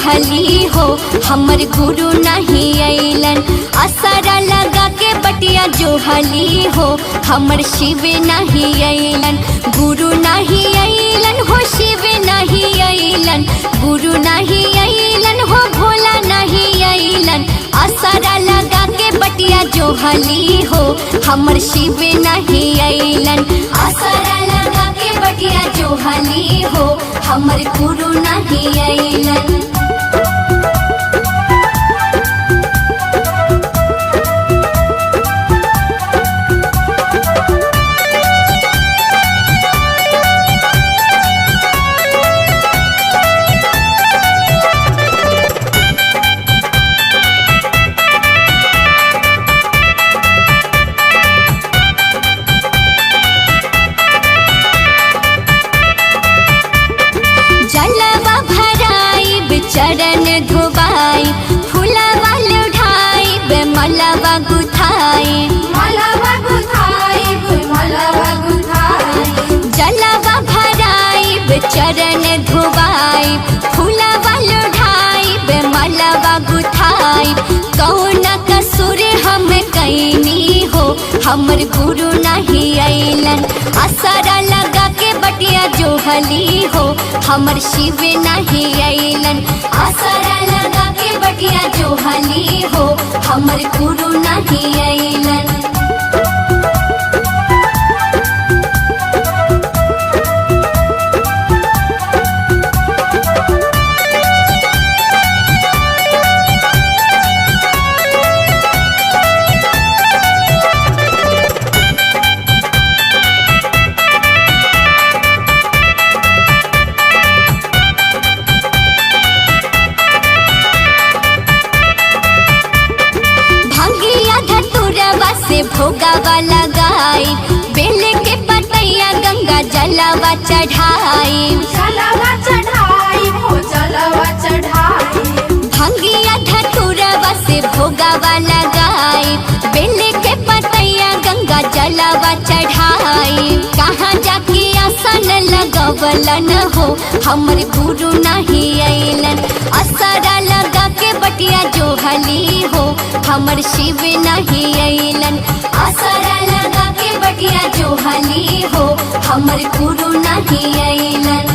जोहली हो हमर गुरु नहीं अइलन। असरा लगा के बटिया जोहली हो हमर शिव नहीं अइलन। गुरु नहीं अइलन हो शिव नहीं अइलन, गुरु नहीं अइलन हो भोला नहीं अइलन। असरा लगा के बटिया जोहली हो हमर शिव नहीं अइलन। असरा लगा के बटिया जोहली हो हमर गुरु नहीं अइलन। चरण धोबाई फूलवा लुढ़ाई मलवा गुथाई, मलवा गुथाई मलवा गुथाई। जलवा भराई चरण धोबाई फूलवा लुढ़ाई मलवा गुथाई। कौन कसूर हम कैनी हो हमर गुरु नहीं अइलन। असरा लगा के बटिया जोहली हो हमर शिव नहीं अइलन। असरा लगा के बटिया जोहली हो हमर गुरु नहीं अइलन। भोगावा लगाई बेल के पतैया गंगा जलवा चढ़ाई, जलवा चढ़ाई हो जलवा चढ़ाई। भंगिया धतुरवा से भोगावा लगाई बेल के पतैया गंगा जलवा चढ़ाई। कहाँ जाके आसन लगवलन हो हमर गुरु नहीं अइलन। असरा लगा के बटिया जोहली हो हमर शिव नहीं अइलन। असरा लगा के बटिया जोहली हो हमर गुरु नहीं अइलन।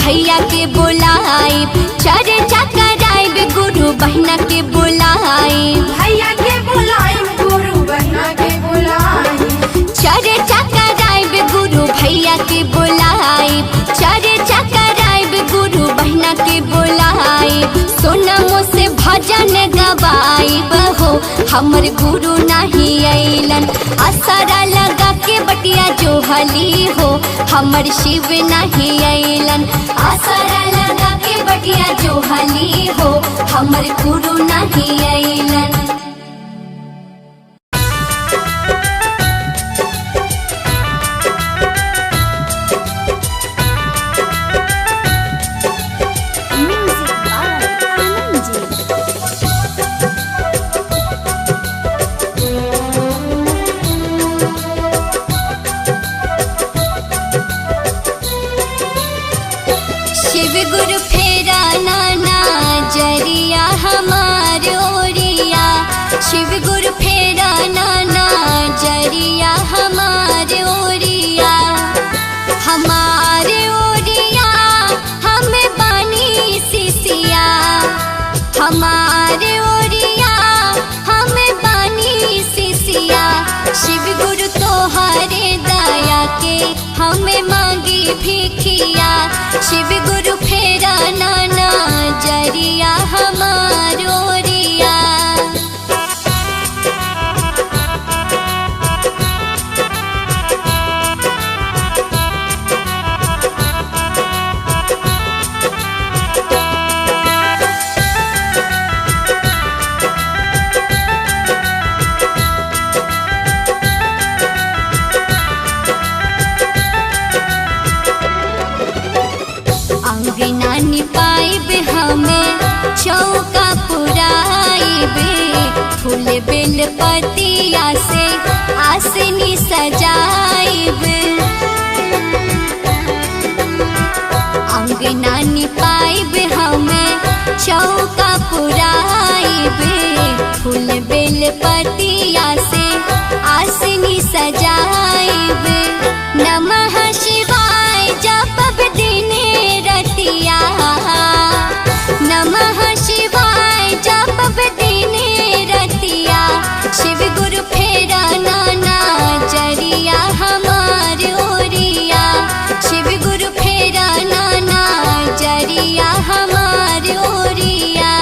भैया के बोलाई चर्चा कराइब गुरु बहना के बोलाई, भैया के बोलाई गुरु बहना के बोलाई। चर्चा कराइब गुरु भैया के बोलाई, चर्चा कराइब गुरु बहना के बोलाई। सोनमो से भजन गवाइब हो हमर गुरु नहीं अइलन। असरा लगा के बटिया जोहली हो हमर शिव नहीं अइलन। असरा लगा के बटिया जोहली हो हमर गुरु नहीं अइलन। शिव गुरु फेरा नाना जरिया हमार ओरिया, पतिया से आसनी सजाइब अंगना निपाइब हमें चौका पुराइब फूल बेल पतिया से आसनी सजाइब नमः शिवाय जपब दिन रतिया नमः शिवाय जपब दिन रतिया शिव गुरु फेरा नाना जरिया हमार ओरिया शिव गुरु फेरा नाना जरिया हमार ओरिया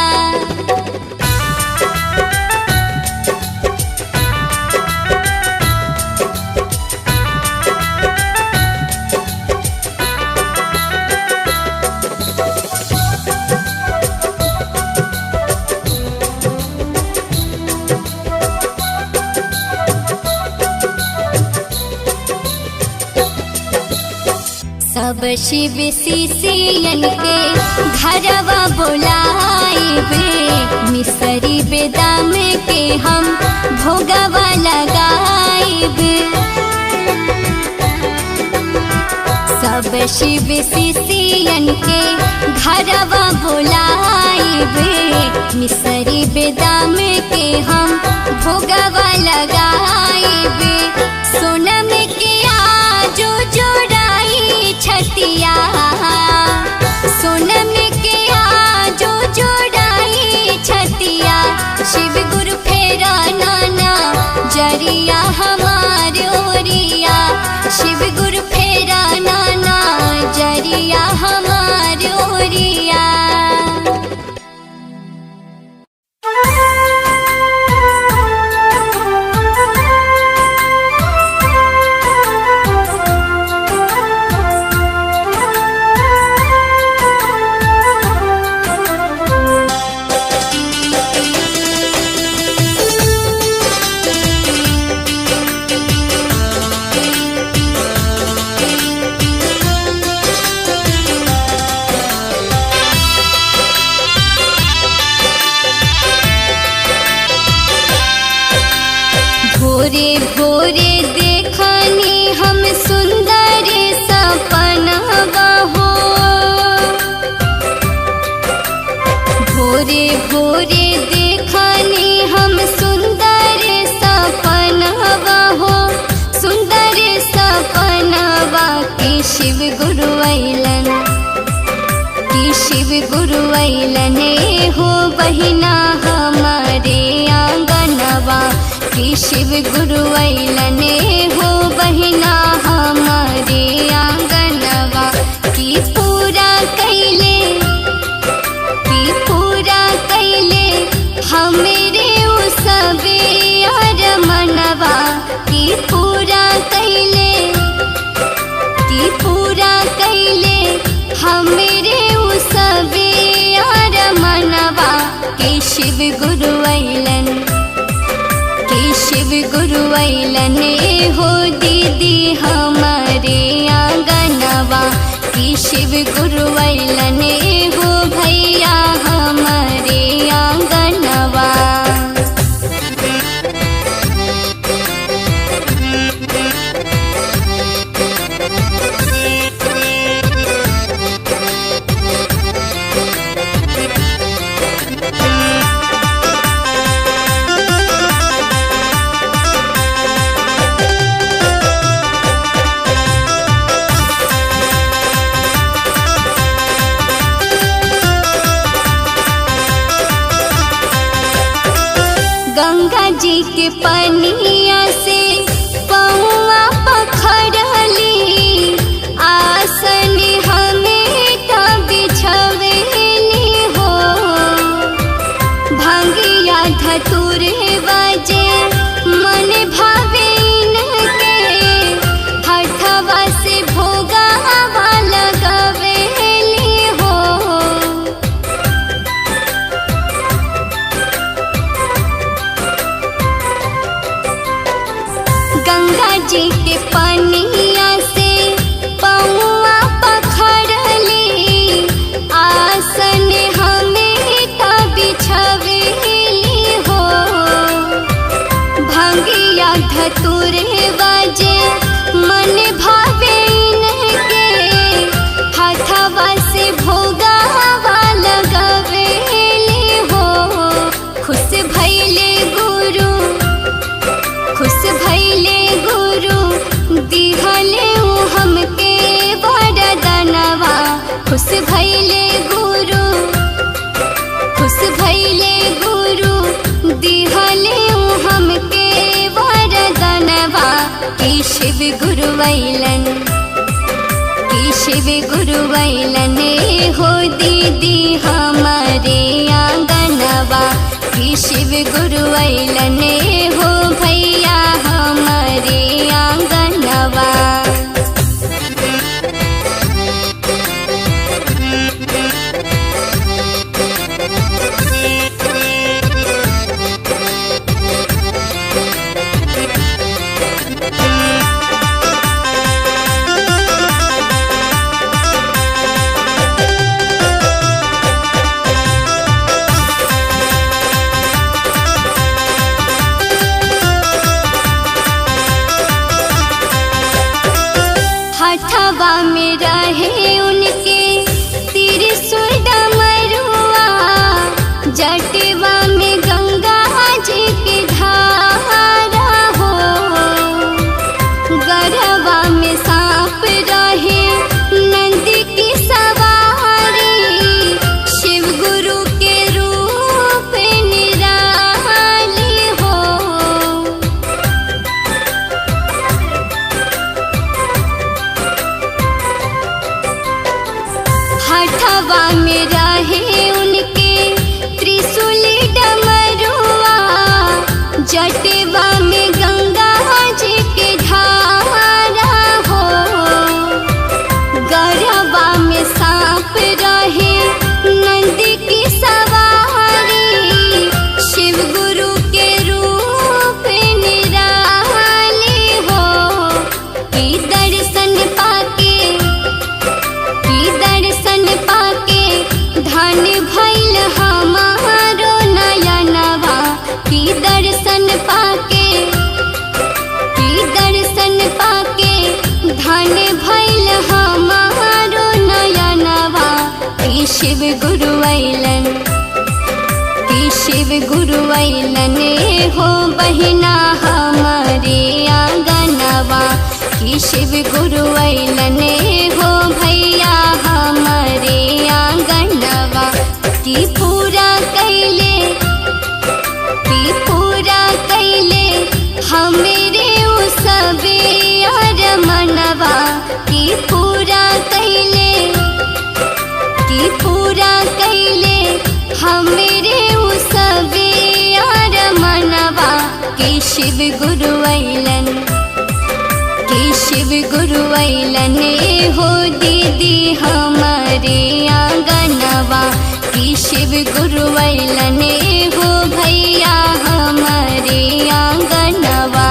सब शिव शिष्यन के घरवा बोलाइबे मिसरी बेदाम के हम भोगवा लगाइबे सब शिव शिष्यन के घरवा बोलाइबे मिसरी बेदाम के हम भोगवा लगाइबे सोनम के आजो जोड़ाई छतिया सोनम के आजो जोड़ाई छतिया शिव गुरु फेरा नाना जरिया हमार ओरिया शिव गुरु फेरा नाना जरिया हमार ओरिया भोरे भोरे देखनी हम सुंदर सपनवा हो भोरे भोरे देखनी हम सुंदर सपनवा हो सुंदर सपनवा की शिव गुरु अइलन की शिव गुरु अइलन हो बहिना हमारे आंगनवा कि शिव गुरु अइलन हो बहिना हमारे आंगनवा कि पूरा कैले हमरे उ सबे अरमनवा कि पूरा कैले हमरे उ सबे अरमनवा कि शिव गुरु अइलन शिव गुरु अइलन हो दीदी हमारे आंगनवा कि शिव गुरु अइलन हो भैया हमारे आंगनवा गंगा जी के पनिया से पौआ पखरली आसन हमें त बिछवेली हो भंगिया धतुर बजे मन भावे इनके हठवा से भोगावा लगवेली हो शिव गुरु वैलन, कि शिव गुरु वैलन हो दीदी हमारे आंगनवा, कि शिव गुरु वैलन हो भैया हमारे आंगनवा। हथवा में रहे उनके त्रिशूल डमरुआ, जटवा में गंगा जी की धारा हो, गरवा में सांप रहे नंदी की सवारी, शिव गुरु के रूप निराली हो। हथवा में रहे उनके त्रिशूल डमरुआ, जटवा में गंगा जी के धारा हो, गरवा में सांप रहे नंदी की सवारी, शिव गुरु के रूप निराली हो। कि दर्शन पाके धन भइल हमारो नयनवा, कि दर्शन पाके धन भइल हमारो नयनवा। कि शिव गुरु वैलन, कि शिव गुरु वैलन हो बहिना हमारे आंगनवा, कि शिव गुरु वैलन हो भैया हमारे आंगनवा। कि पूरा कैले हमेरे उसबे और मनवा, कि पूरा कैले हमेरे उसबे और मनवा। कि शिव गुरु वैलन, कि शिव गुरु वैलन हो दीदी हमारे आंगनवा, कि शिव गुरु वैलन हो भैया हमारे आंगनवा।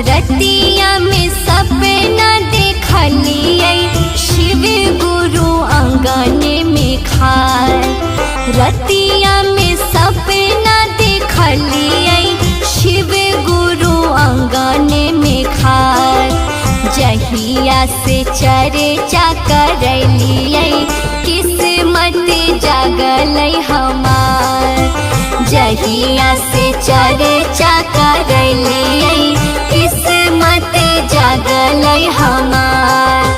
रतिया में सपना देखलिए शिव गुरु आंगन में खाए, रतिया में सपना देखलिए शिव गुरु आंगन में खाए, जहिया से चर्चा करलिए किस्मत जागल हमार, जहिया से चर्चा करलिए किस्मत जागल हमार।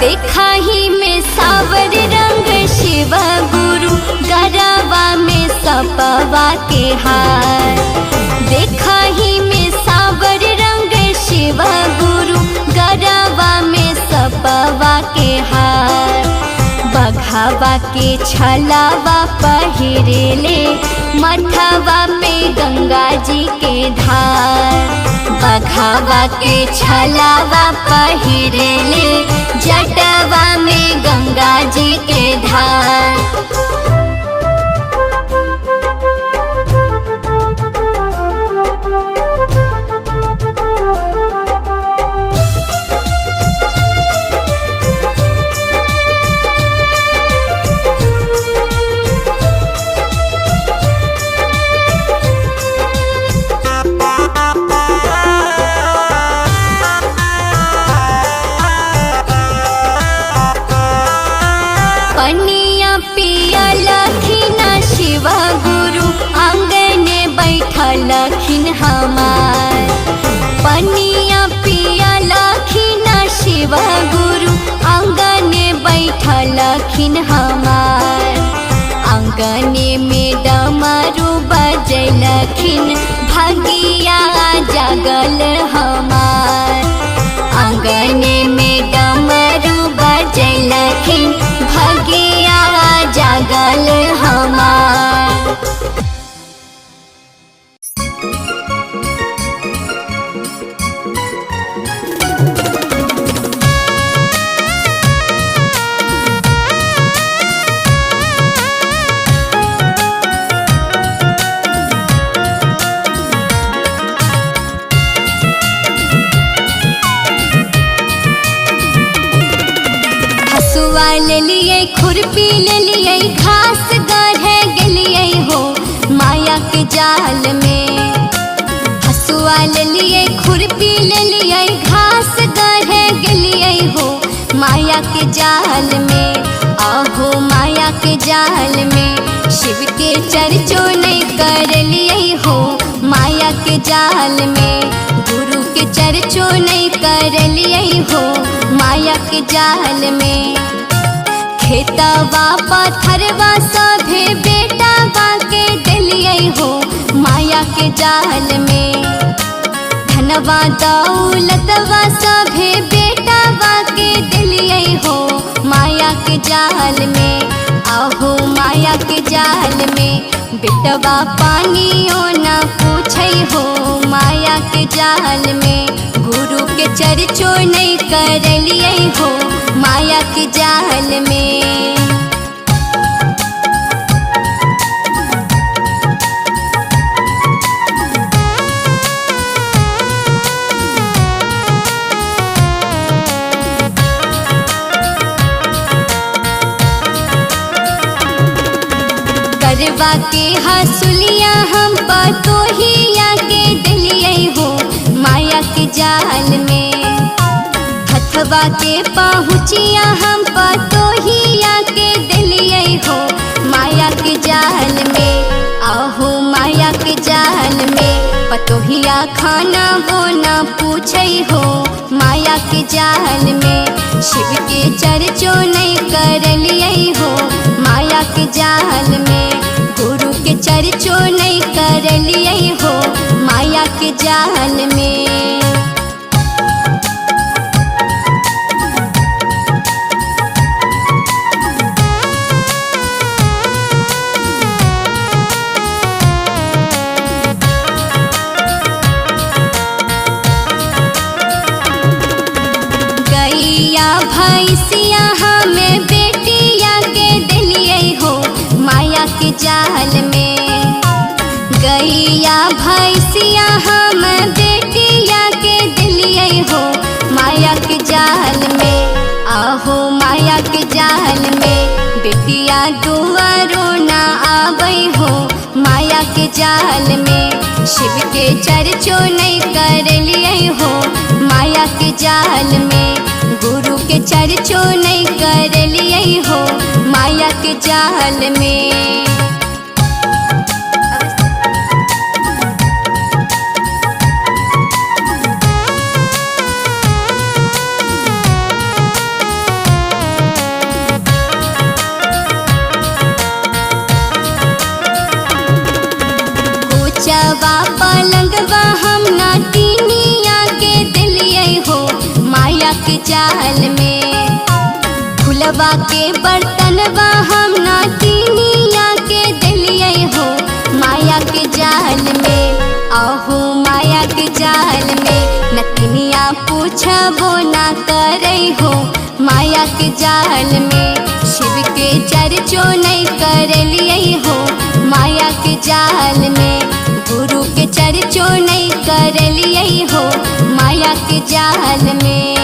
देखा ही में सावर रंग शिव गुरु, गरबा में सपवा के हार, देखा ही में सावर रंग शिव गुरु, गरबा में सपवा के हार, बघावा के छलावा पहिरेले, मथवा पे गंगा जी के धार, बघावा के छलावा पहिरेले, जटवा में गंगा जी के धार। जैलखिन भगिया जागल हमार। आंगने में डमरू बजैलखिन भगिया जागल हमार। ले लिए खुरपी ले लिए घास गढ़े गेलिए हो माया के जाल में। हसुआ ले लिए खुरपी ले लिए घास गढ़े गेलिए हो माया के जाल में। आहो माया के जाल में शिव के चर्चो नहीं कर लिए हो माया के जाल में। गुरु के चर्चो नहीं कर लिए हो माया के जाल में। खेतवा पत्थरवा सभे बेटा बाके दिलिए हो माया के जाल में। धनवा दौलतवा सभे बेटा बाके दिलिए हो माया के जाल में। आहो माया के जाल में बेटवा पानियों न पूछे हो माया के जाल में। गुरु के चर्चो नहीं कर लिए हो माया के जाल में। करवा के हसुलिया हम पतोहिया के दिलिए हो माया के जाल में। हथवा के पहुँचिया हम पतोहिया के दिलिए हो माया के जाल में। आहो माया के जाल में पतोहिया खाना वो न पूछे हो माया के जाल में। शिव के चर्चो नहीं कर लिए हो माया के जाल में। गुरु के चर्चो नहीं कर लिए हो माया के जाल में। गैया भैंसिया हमें बेटिया के दिलिए हो माया के जाल में। गैया भैंसिया हम बेटिया के दिलिए हो माया के जाल में। आहो माया के जाल में बेटिया दुआरो ना आवे हो माया के जाल में। शिव के चर्चो नहीं कर लिए हो माया के जाल में। गुरु के चर्चो नहीं कर लिए हो माया के जाल में। कोचवा पलंगवा हम ना तीनिया के दिलिए हो माया के जाल में। फुलवा के बर्तनवा हम ना तीनिया के दिलिए हो माया के जाल में। आहो माया के जाल में नतनिया पूछबो ना करे हो माया के जाल में। शिव के चर्चो नहीं कर लिए हो माया के जाल में। गुरु के चर्चो नहीं कर लिए हो माया के जाल में।